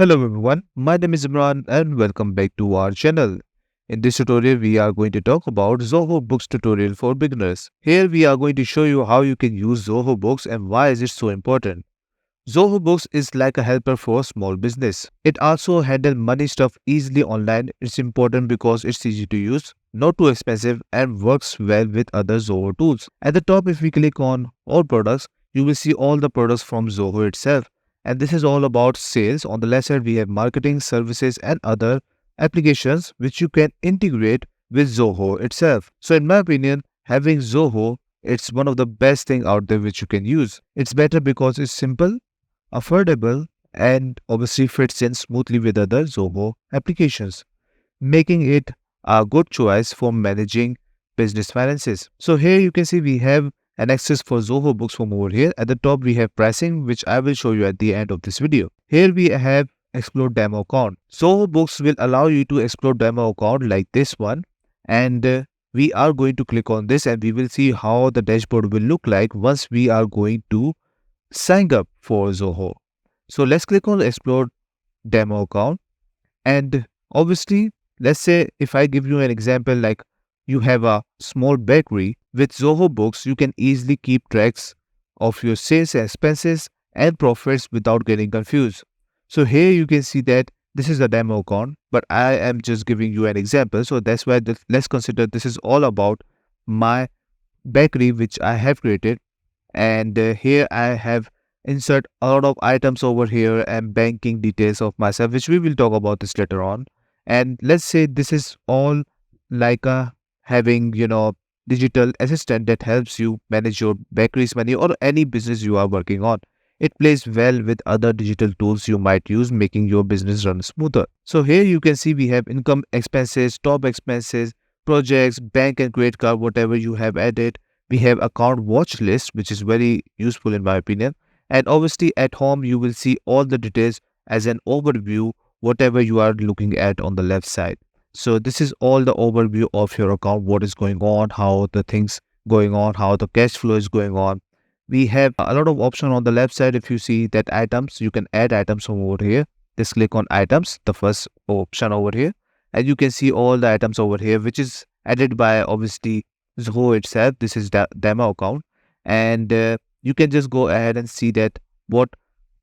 Hello everyone, my name is Imran and welcome back to our channel. In this tutorial, we are going to talk about Zoho Books tutorial for beginners. Here we are going to show you how you can use Zoho Books and why is it so important. Zoho Books is like a helper for small business. It also handles money stuff easily online. It's important because it's easy to use, not too expensive and works well with other Zoho tools. At the top, if we click on all products, you will see all the products from Zoho itself. And this is all about sales. On the left side, we have marketing, services and other applications which you can integrate with Zoho itself. So in my opinion, having Zoho, it's one of the best thing out there which you can use. It's better because it's simple, affordable, and obviously fits in smoothly with other Zoho applications, making it a good choice for managing business finances. So here you can see we have an access for Zoho Books from over here. At the top we have pricing, which I will show you at the end of this video. Here we have explore demo account. Zoho Books will allow you to explore demo account like this one, and we are going to click on this and we will see how the dashboard will look like once we are going to sign up for Zoho. So let's click on explore demo account, and obviously let's say if I give you an example, like you have a small bakery. With Zoho Books you can easily keep tracks of your sales, expenses and profits without getting confused. So here you can see that this is a demo account, but I am just giving you an example, so that's why let's consider this is all about my bakery which I have created. And here I have insert a lot of items over here and banking details of myself, which we will talk about this later on. And let's say this is all like a having digital assistant that helps you manage your bakery's money or any business you are working on. It plays well with other digital tools you might use, making your business run smoother. So here you can see we have income, expenses, top expenses, projects, bank and credit card, whatever you have added. We have account watch list, which is very useful in my opinion. And obviously at home, you will see all the details as an overview, whatever you are looking at on the left side. So this is all the overview of your account, what is going on, how the things going on, how the cash flow is going on. We have a lot of option on the left side. If you see that items, you can add items from over here. Just click on items, the first option over here, and you can see all the items over here, which is added by obviously Zoho itself. This is the demo account, and you can just go ahead and see that what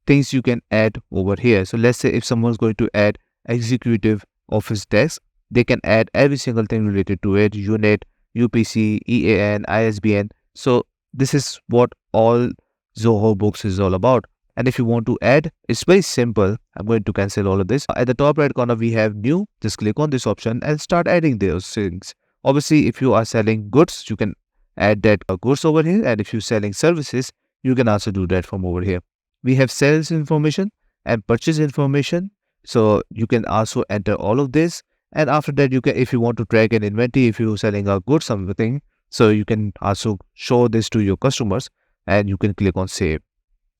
things you can add over here. So let's say if someone's going to add executive office desk, they can add every single thing related to it: unit, UPC, EAN, ISBN. So this is what all Zoho Books is all about. And if you want to add, it's very simple. I'm going to cancel all of this. At the top right corner, we have new. Just click on this option and start adding those things. Obviously, if you are selling goods, you can add that goods over here. And if you're selling services, you can also do that from over here. We have sales information and purchase information. So you can also enter all of this. And after that, you can, if you want to track an inventory, if you're selling a good something, so you can also show this to your customers and you can click on save.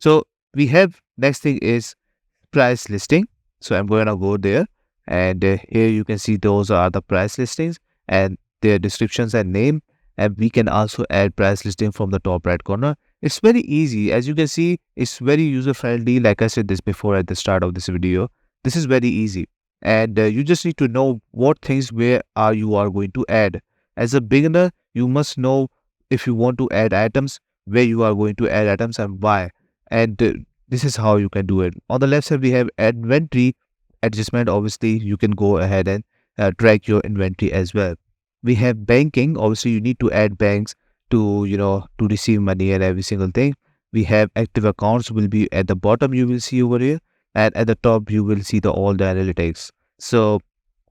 So we have next thing is price listing. So I'm going to go there, and here you can see those are the price listings and their descriptions and name. And we can also add price listing from the top right corner. It's very easy. As you can see, it's very user friendly. Like I said this before at the start of this video, this is very easy. And you just need to know what things where are you are going to add. As a beginner, you must know if you want to add items, where you are going to add items and why. And this is how you can do it. On the left side, we have inventory adjustment. Obviously, you can go ahead and track your inventory as well. We have banking. Obviously, you need to add banks to to receive money and every single thing. We have active accounts will be at the bottom. You will see over here. And at the top you will see all the analytics. So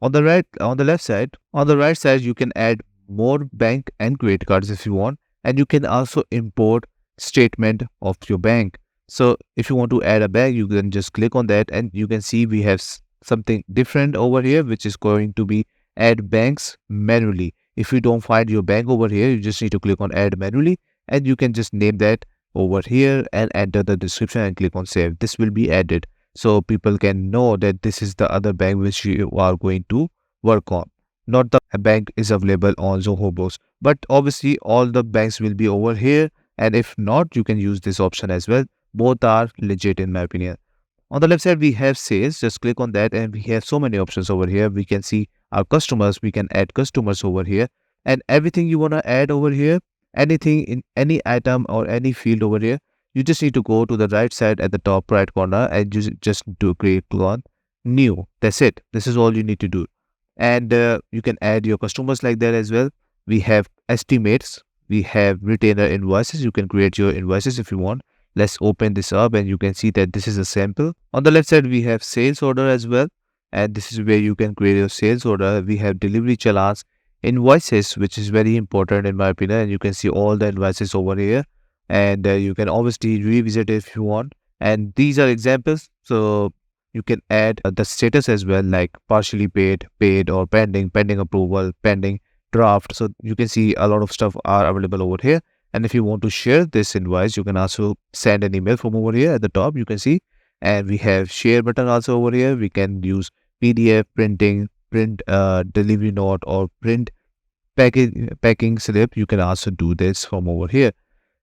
on the left side, on the right side, you can add more bank and credit cards if you want, and you can also import statement of your bank. So if you want to add a bank, you can just click on that and you can see we have something different over here, which is going to be add banks manually. If you don't find your bank over here, you just need to click on add manually and you can just name that over here and enter the description and click on save. This will be added, so people can know that this is the other bank which you are going to work on. Not the bank is available on Zoho Books, but obviously all the banks will be over here, and if not, you can use this option as well. Both are legit in my opinion. On the left side, we have sales. Just click on that and we have so many options over here. We can see our customers. We can add customers over here and everything you want to add over here, anything in any item or any field over here, you just need to go to the right side at the top right corner and you just do create on new. That's it. This is all you need to do. And you can add your customers like that as well. We have estimates. We have retainer invoices. You can create your invoices if you want. Let's open this up and you can see that this is a sample. On the left side, we have sales order as well. And this is where you can create your sales order. We have delivery challans, invoices, which is very important in my opinion. And you can see all the invoices over here. And you can obviously revisit it if you want. And these are examples. So you can add the status as well, like partially paid, paid, or pending, pending approval, pending draft. So you can see a lot of stuff are available over here. And if you want to share this invoice, you can also send an email from over here at the top, you can see. And we have share button also over here. We can use PDF, printing, print delivery note, or print packing slip. You can also do this from over here.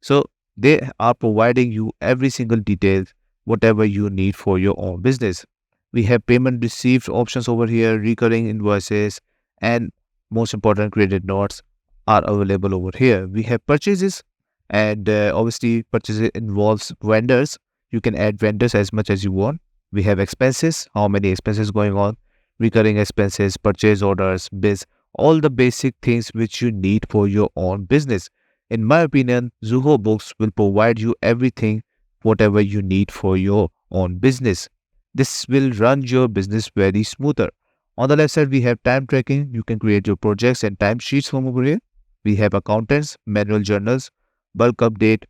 So they are providing you every single detail, whatever you need for your own business. We have payment received options over here, recurring invoices, and most important, credit notes are available over here. We have purchases, and obviously purchases involves vendors. You can add vendors as much as you want. We have expenses, how many expenses going on, recurring expenses, purchase orders, bills, all the basic things which you need for your own business. In my opinion, Zoho Books will provide you everything, whatever you need for your own business. This will run your business very smoother. On the left side, we have time tracking. You can create your projects and timesheets from over here. We have accountants, manual journals, bulk update,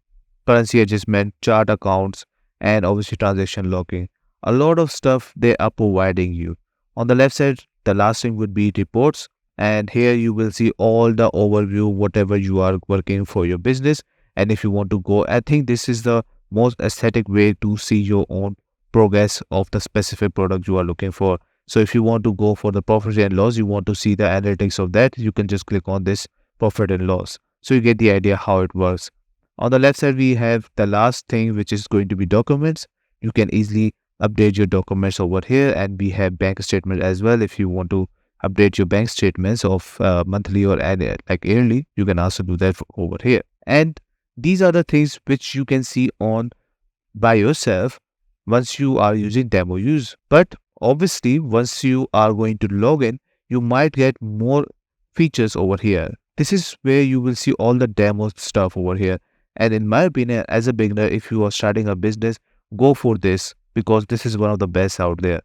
currency adjustment, chart accounts, and obviously transaction logging. A lot of stuff they are providing you. On the left side, the last thing would be reports. And here you will see all the overview, whatever you are working for your business. And if you want to go, I think this is the most aesthetic way to see your own progress of the specific product you are looking for. So if you want to go for the profit and loss, you want to see the analytics of that, you can just click on this profit and loss. So you get the idea how it works. On the left side, we have the last thing, which is going to be documents. You can easily update your documents over here, and we have bank statement as well. If you want to update your bank statements of monthly or like yearly, you can also do that over here. And these are the things which you can see on by yourself once you are using demo use. But obviously, once you are going to log in, you might get more features over here. This is where you will see all the demo stuff over here. And in my opinion, as a beginner, if you are starting a business, go for this because this is one of the best out there.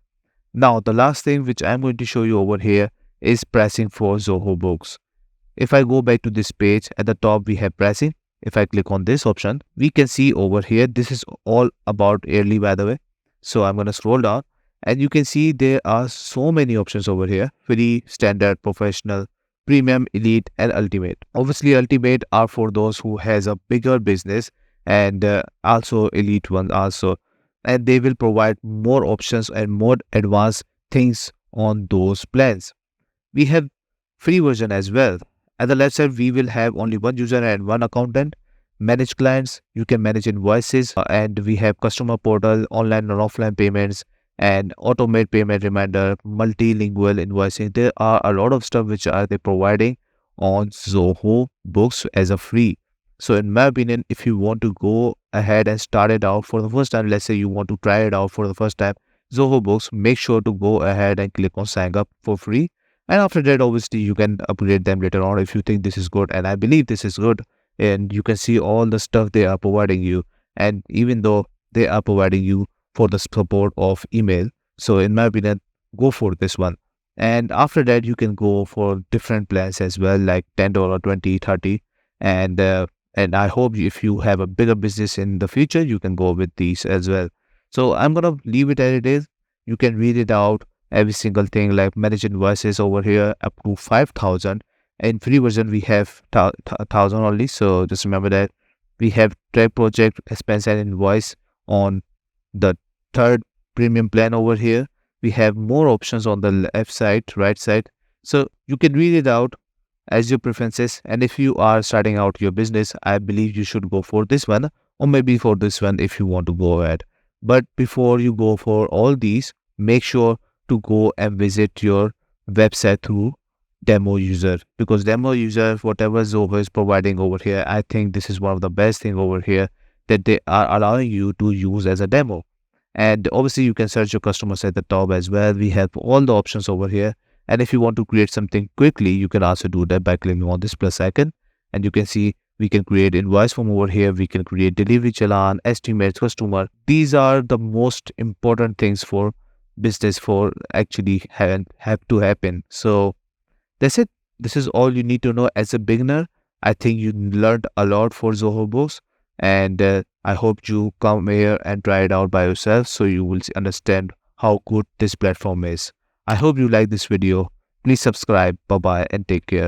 Now, the last thing which I'm going to show you over here is pricing for Zoho Books. If I go back to this page, at the top we have pricing. If I click on this option, we can see over here, this is all about yearly, by the way. So I'm going to scroll down and you can see there are so many options over here: free, standard, professional, premium, elite, and ultimate. Obviously, ultimate are for those who has a bigger business, and also elite one also. And they will provide more options and more advanced things on those plans. We have free version as well. At the left side, we will have only one user and one accountant. Manage clients, you can manage invoices, and we have customer portal, online and offline payments, and automate payment reminder, multilingual invoicing. There are a lot of stuff which are they providing on Zoho Books as a free. So in my opinion, if you want to go ahead and start it out for the first time, let's say you want to try it out for the first time, Zoho Books, make sure to go ahead and click on sign up for free. And after that, obviously, you can upgrade them later on if you think this is good. And I believe this is good. And you can see all the stuff they are providing you. And even though they are providing you for the support of email, so in my opinion, go for this one. And after that, you can go for different plans as well, like $10, 20, 30. And I hope if you have a bigger business in the future, you can go with these as well. So I'm going to leave it as it is. You can read it out, every single thing, like manage invoices over here up to 5,000. In free version, we have 1,000 only. So just remember that. We have track project, expense and invoice on the third premium plan over here. We have more options on the left side, right side. So you can read it out as your preferences. And if you are starting out your business, I believe you should go for this one, or maybe for this one if you want to go ahead. But before you go for all these, make sure to go and visit your website through demo user, because demo user, whatever Zoho is providing over here, I think this is one of the best thing over here that they are allowing you to use as a demo. And obviously you can search your customers at the top as well. We have all the options over here. And if you want to create something quickly, you can also do that by clicking on this plus icon. And you can see we can create invoice from over here. We can create delivery challan, estimates, customer. These are the most important things for business for actually have to happen. So that's it. This is all you need to know as a beginner. I think you learned a lot for Zoho Books, and I hope you come here and try it out by yourself so you will understand how good this platform is. I hope you like this video. Please subscribe. Bye bye and take care.